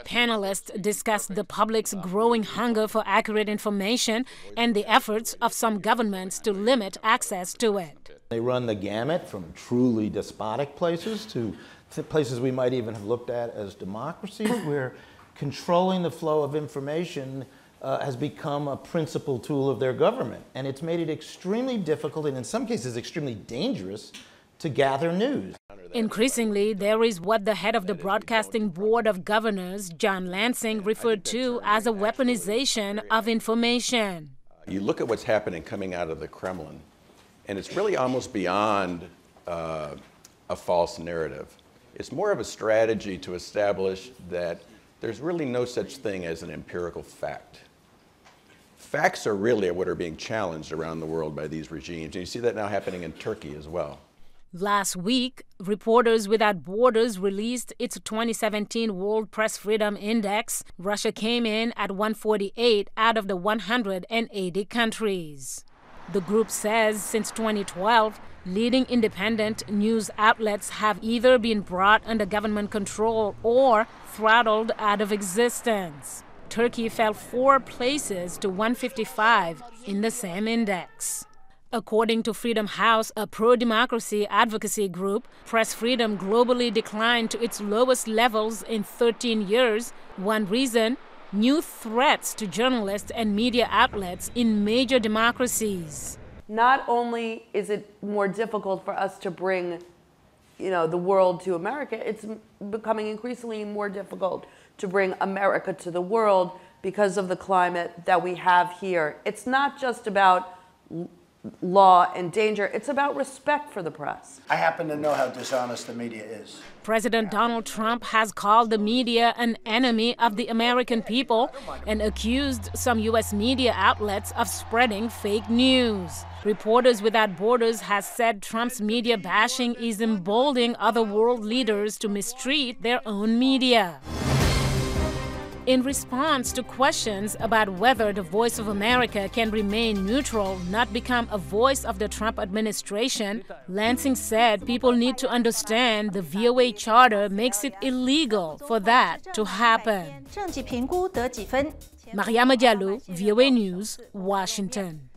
Panelists discussed the public's growing hunger for accurate information and the efforts of some governments to limit access to it. They run the gamut from truly despotic places to places we might even have looked at as democracies, where controlling the flow of information has become a principal tool of their government. And it's made it extremely difficult and in some cases extremely dangerous to gather news. Increasingly, there is what the head of the Broadcasting Board of Governors, John Lansing, referred to as a weaponization of information. You look at what's happening coming out of the Kremlin, and it's really almost beyond a false narrative. It's more of a strategy to establish that there's really no such thing as an empirical fact. Facts are really what are being challenged around the world by these regimes, and you see that now happening in Turkey as well. Last week, Reporters Without Borders released its 2017 World Press Freedom Index. Russia came in at 148 out of the 180 countries. The group says since 2012, leading independent news outlets have either been brought under government control or throttled out of existence. Turkey fell 4 places to 155 in the same index. According to Freedom House, a pro-democracy advocacy group, press freedom globally declined to its lowest levels in 13 years. One reason, new threats to journalists and media outlets in major democracies. Not only is it more difficult for us to bring, the world to America, it's becoming increasingly more difficult to bring America to the world because of the climate that we have here. It's not just about law and danger, it's about respect for the press. I happen to know how dishonest the media is. President Donald Trump has called the media an enemy of the American people and accused some U.S. media outlets of spreading fake news. Reporters Without Borders has said Trump's media bashing is emboldening other world leaders to mistreat their own media. In response to questions about whether the Voice of America can remain neutral, not become a voice of the Trump administration, Lansing said people need to understand the VOA charter makes it illegal for that to happen. Mariama Diallo, VOA News, Washington.